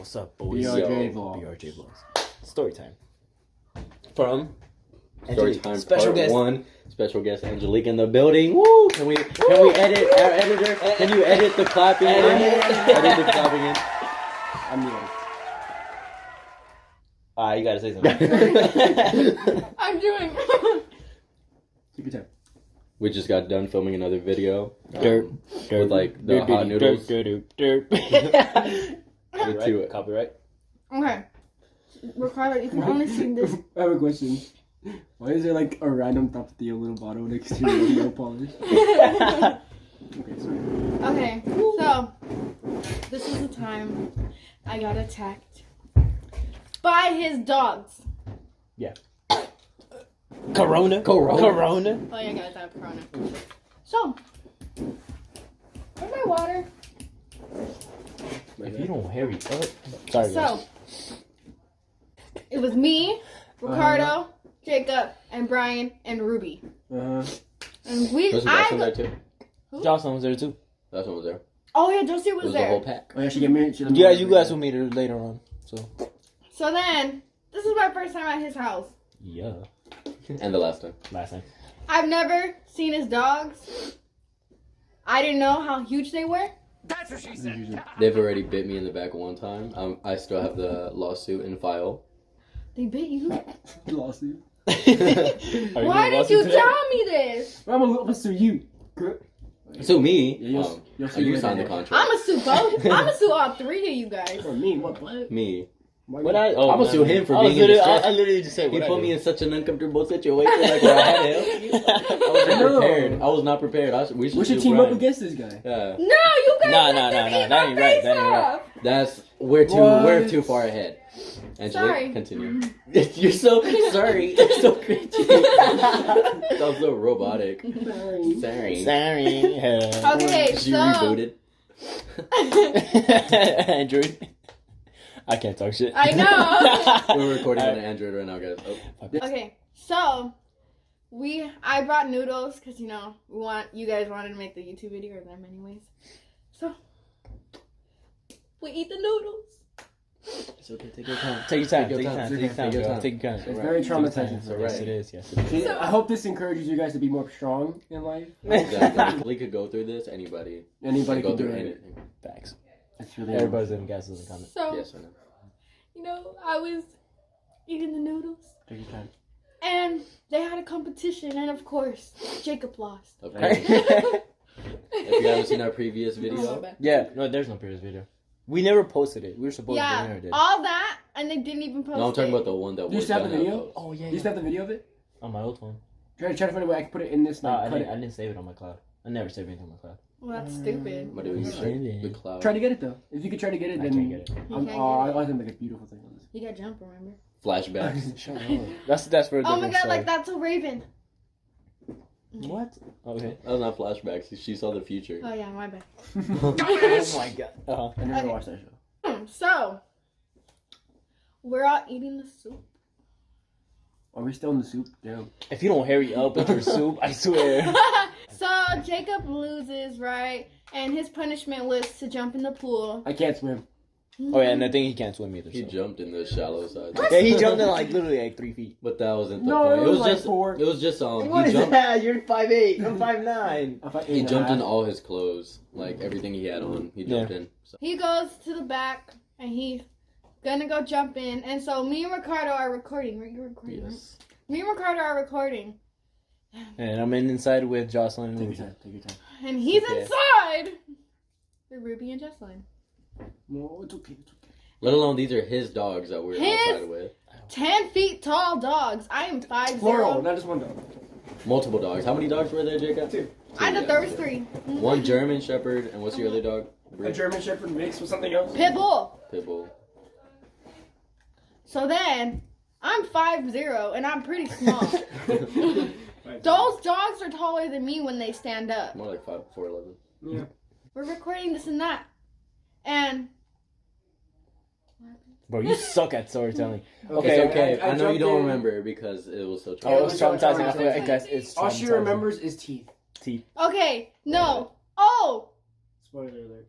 What's up, boys? BRJ Vlogs. BRJ Vlogs. Story time. From Story time special part guest. 1. Special guest Angelique in the building. Woo! Can we edit our editor? Can you edit the clapping in? Edit the clapping in. I'm muted. You gotta say something. I'm doing. Take your time. We just got done filming another video. Dirt. With like the hot noodles. Dirt. Copyright. Okay. Ricardo, you can only see this. I have a question. Why is there like a random Tapatio little bottle next to your nail polish? Okay, sorry. Okay, so this is the time I got attacked by his dogs. Corona. Oh yeah, I got attacked by Corona. So, where's my water? If you don't hurry up. Sorry, guys. So, it was me, Ricardo, Jacob, and Brian, and Ruby. And we, Was Jocelyn there too? Jocelyn was there too. That one was there. Oh yeah, Josie was It was there. the whole pack. Oh yeah, she get married. Yeah, you guys will meet her later on. So then, this is my first time at his house. Yeah. And the last time. Last time. I've never seen his dogs. I didn't know how huge they were. That's what she said. They've already bit me in the back one time. I still have the lawsuit in file. They bit you? Lawsuit. Why did you tell me this? I'm gonna sue you. So me, Yeah, you'll sue you me signed the later. contract. I'ma sue both. I'ma sue all three of you guys. For me, what? Me. What I'm gonna sue him for being in distress. I literally just said He what put I me did. in such an uncomfortable situation. Like where I had him. I wasn't prepared. I was not prepared. We should team up Brian. against this guy. Yeah. No, you guys Nah, let nah, them nah, eat nah, my that ain't right, face that ain't right. off. That's What? we're too far ahead. Angelique, Sorry. continue. You're so sorry. That's so cringy. That was so robotic. Sorry. Okay, She so rebooted. Android. I can't talk shit. I know. We're recording on an Android right now, guys. Oh. Okay, so I brought noodles because you guys wanted to make the YouTube video of them anyways. So we eat the noodles. It's okay. Take your time. Take your time. Take your time. Take your time. Take your bro. time. Take your time. It's very traumatizing. It's all Yes, right. it is. Yes, it is. See, I hope this encourages you guys to be more strong in life. Exactly. We could go through this. Anybody Anybody can can go do through it. anything. Facts. It's really Everybody's in guesses in the comments. So Yes, I know. I was eating the noodles, Take your time. and they had a competition, and of course Jacob lost. Okay. If you haven't seen our previous Oh, my video, bad. Yeah. No, there's no previous video. We never posted it. We were supposed to. We Yeah, never did. all that, and they didn't even post no, I'm talking it. about the one that Do you was still have done the video? post. Oh yeah. Do you still have the video of it? On my old phone. Try to find a way I can put it in this. No, Like, I cut didn't. I it. didn't save it on my cloud. I never save anything on my cloud. Well, that's stupid. What do we Yeah. The cloud. Try to get it though. If you could try to get it, I then can't get it. You I'm, can't I get want them like a beautiful thing on this. You got jump, remember? Flashbacks. Shut up. That's for a Oh different my god, story. like that's a raven. What? Okay. That was not flashbacks. She saw the future. Oh yeah, my bad. Oh my god. Uh-huh. I never Okay. watched that show. So we're all eating the soup. Are we still in the soup? Damn. If you don't hurry up with your soup, I swear. So Jacob loses, right? And his punishment was to jump in the pool. I can't swim. Oh yeah, and I think he can't swim either. He So. jumped in the shallow side. Yeah, he jumped in like literally like 3 feet. But that wasn't the No, point. it was like just 4. It was just What he is jumped. that? You're 5'8". I'm 5'9". He jumped in all his clothes, like everything he had on. He jumped in. So. He goes to the back and he's gonna go jump in. And so me and Ricardo are recording. Right? You're recording, Yes. right? Me and Ricardo are recording. And I'm inside with Jocelyn and Take Ruby. your time. Take your time. And he's Okay. inside with Ruby and Jocelyn. No, it's okay. It's okay. Let alone these are his dogs that we're His? outside with. 10 feet tall dogs. I am 5'0". Plural, not just one dog. Multiple dogs. How many dogs were there, Jacob? 2. I thought there was 3. One German Shepherd, and what's your other dog? A German Shepherd mixed with something else. Pit bull. Pitbull. So then, I'm 5'0", and I'm pretty small. Those dogs are taller than me when they stand up. More like 4'11". Yeah. We're recording this and that. And... Bro, you suck at storytelling. Okay, okay. I I know you jumped don't in. remember because it was so Oh, it was traumatizing. traumatizing. I feel like guys, it's traumatizing. All she remembers is teeth. Okay, no. Oh! Spoiler alert.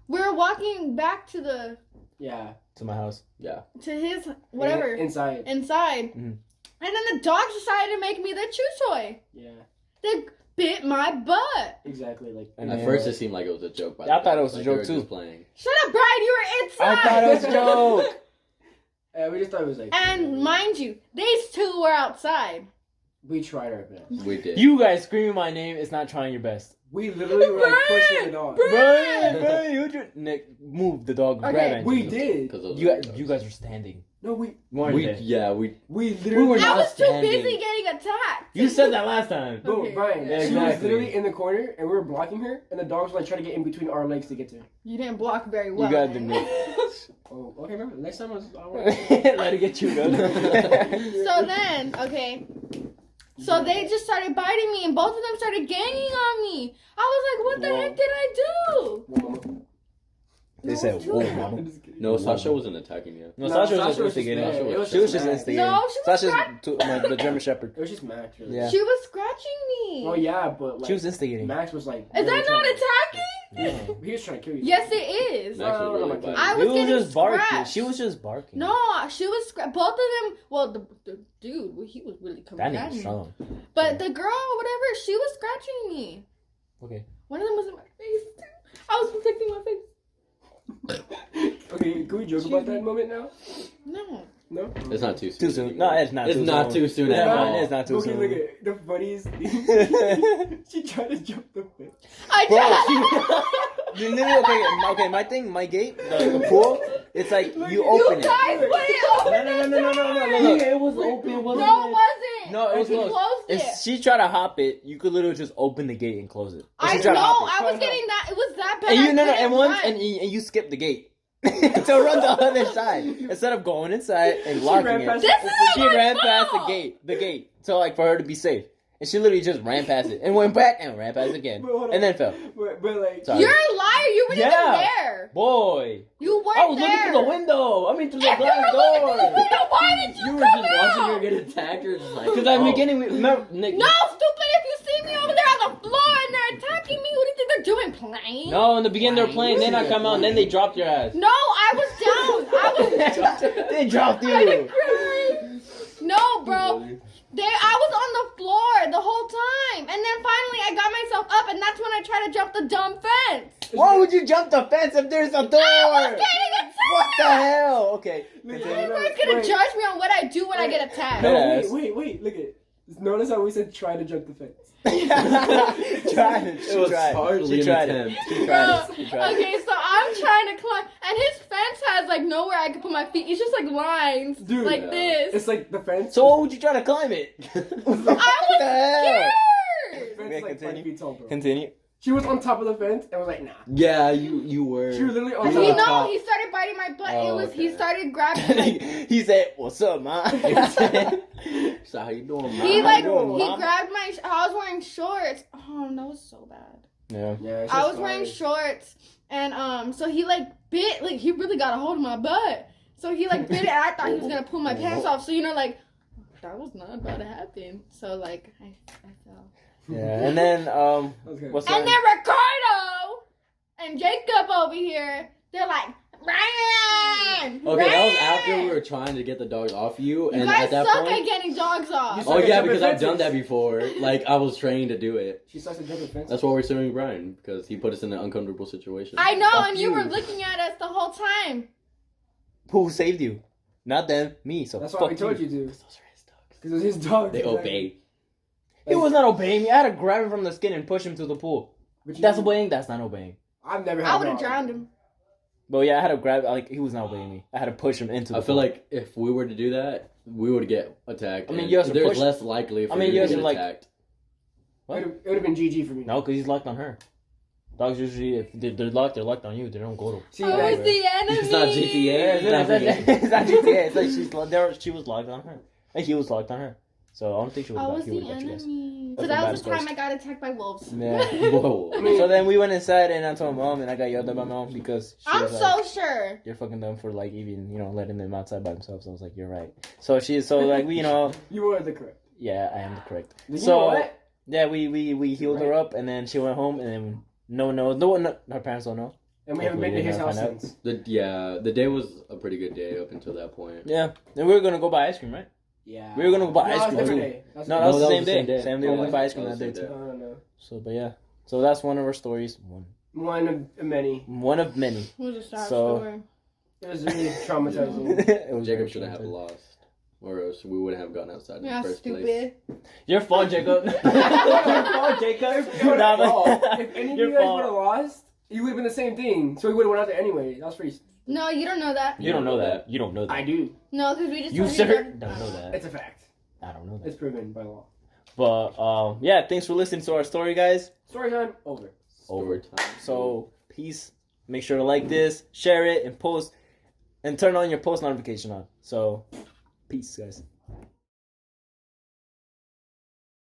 We're walking back to the Yeah. to my house. Yeah. to his whatever Inside. inside, Mhm. and then the dogs decided to make me their chew toy. Yeah. They bit my butt. Exactly. Like. And At then, first, it seemed like it was a joke. By Yeah, I the thought way. it was a Like, joke, they were too. just playing. Shut up, Brian. You were inside. I thought it was a joke. We just thought it was like. And mind you, these two were outside. We tried our best. We did. You guys screaming my name is not trying your best. We literally were like pushing the dog. Brian, you just Nick, move the dog. Okay. Grab We Angelique. did. Because those You were you guys were standing. No, we Weren't We they? yeah we literally. were I not was too standing. busy getting attacked. You said that last time. Bro, Okay. Brian, Yeah, she was exactly. literally in the corner, and we were blocking her, and the dogs were like trying to get in between our legs to get to her. You didn't block very well. You got the man. Nick. Oh, okay, remember, next time I was. Let it get you good. So then, okay. So they just started biting me, and both of them started ganging on me. I was like, what the Whoa. heck did I do? They said, No, "Whoa, it's mama." I'm just kidding. no Sasha wasn't attacking you. No, No, Sasha was Sasha just was just instigating. there. It was She was just just mad. instigating. No, she was Sasha's scratching. the German Shepherd. It was just Max, really. Yeah. She was scratching me. Oh yeah, but like She was instigating. Max was like. Is that not attacking? attacking? He was trying to kill you. Yes, it is. Max was No, really no, biting. I He was was getting just barking. scratched. She was just barking. No, she was both of them. Well, the dude, he was really coming That at nigga's me. strong. But the girl, whatever, she was scratching me. Okay. One of them was in my face too. I was protecting my face. Okay, can we joke about that moment now? No. No. It's not too soon. Too soon. No, it's not. It's too not soon. too soon It's at not- all. It's not too Okay, soon. look at the funniest thing. She tried to jump the fence. I Bro, tried. you literally okay. My thing, my gate, the pool. It's like you You open it. guys put it open. No. It was open, wasn't No, it wasn't. No, it was She closed. closed If it. she tried to hop it, you could literally just open the gate and close it. If I she tried know. to hop it. I was getting that. It was that bad. And you I know, couldn't and once run. and you skip the gate to run the other side instead of going inside and locking ran it. past This is She not my ran past fault. the gate, so like for her to be safe, and she literally just ran past it and went back and ran past it again, But hold on. and then fell. But like. Sorry. You're a liar. You weren't Yeah. even there. Boy, You weren't I was there. looking through the window. I mean through the If you glass were looking through the door. window, why did you You were come just watching out? her get attacked, or just like. Because at the oh. beginning, remember, Nick. No, stupid! If you see me over there on the floor and they're attacking me, what do you think they're doing? Playing? No, in the beginning they're playing, then I come out, and then they dropped your ass. No, I was down. I was. They dropped I didn't you. cry. No, bro. I was on the floor the whole time, and then finally I got myself up, and that's when I tried to jump the dumb fence. Why would you jump the fence if there's a door? I was getting attacked. What the hell? Okay. Look at You that. guys gonna Wait. judge me on what I do when I get attacked? No, Yes. wait, look at it. Notice how we said try to jump the fence. Tried it. It was hardly She an tried attempt. it. She Bro, tried it. She tried it. okay, so I'm trying to climb, and his fence has like nowhere I can put my feet. It's just like lines, Dude, like yeah. this. It's like the fence. So what would you try to climb it? I What the hell? was The scared. fence Yeah, is like continue. 5 feet tall, bro. Continue. She was on top of the fence and was like, nah. Yeah, you were. She was literally on He top. no, he started biting my butt. Oh, It was he okay. started grabbing. Like, He said, "What's up, man?" So how you doing, man? he How like you doing, he mama? grabbed my. I was wearing shorts. Oh, that was so bad. Yeah. Yeah, it's I just was wearing hard. shorts, and so he like bit, like he really got a hold of my butt. So he like bit it. And I thought he was gonna pull my pants off. So you know, like that was not about to happen. So like I fell. Yeah. And then Okay. what's And that? then Ricardo and Jacob over here, they're like, Ryan! Okay, that was after we were trying to get the dogs off you, You and guys at that suck point. at getting dogs off. You Oh suck yeah, at because jumping I've done that fences. before. Like I was trained to do it. She sucks at jumping fences. That's why we're suing Brian, because he put us in an uncomfortable situation. I know, Fuck and you you. were looking at us the whole time. Who saved you? Not them. Me. So That's fuck why we told you to. Those are his dogs. Because it was his dog. They exactly. obey. He was not obeying me. I had to grab him from the skin and push him to the pool. But you- That's obeying. That's not obeying. I've never had I a would have dog. drowned him. But yeah, I had to grab. Like he was not obeying me. I had to push him into. The I feel pool. like if we were to do that, we would get attacked. I mean, and you guys are there's push- less likely for I mean, you you to guys get are like- attacked. What? It would have been GG for me. No, because he's locked on her. Dogs usually, if they're locked on you. They don't go to. See, I like, was the enemy. It's not GTA. It's not GTA. It's like she was locked on her, and he was locked on her. So I don't think she would. I was he the would have got you guys. enemy. That's So that what was the matters time I got attacked by wolves. Yeah. Whoa. So then we went inside and I told mom, and I got yelled at by mom because she I'm was so like, sure. "You're fucking dumb for like even letting them outside by themselves." I was like, "You're right." So like we you were the correct. yeah, I am the correct. You So know what? yeah, we healed her Right. up, and then she went home, and then no, her parents don't know. And we haven't been to his house Hopefully since. The day was a pretty good day up until that point. Yeah, and we were gonna go buy ice cream, right? Yeah. We were gonna go buy ice No, cream that was a too. different day. That was No, a that was No, the that same was the day. same day. Same day Oh, we went was buy it? ice cream That that was day the too. same different. No. So, but yeah. So that's one of our stories. One of many. One of many. It was a sad So- story. It was really traumatizing. It was Jacob very should have traumatizing. lost, or else we wouldn't have gone outside in Yeah, the first place. stupid. Your fault, Jacob. Your fault, Jacob. Nah, but- If any of Your you guys fault. would have lost, you would have been the same thing. So we would have went out there anyway. That was pretty. No, you don't know that. You don't know that. You don't know that. I do. No, because we just You told sir that- don't know that. It's a fact. I don't know that. It's proven by law. But yeah, thanks for listening to our story, guys. Story time over. Over. Story time. So peace. Make sure to like this, share it, and post, and turn on your post notification on. So peace, guys.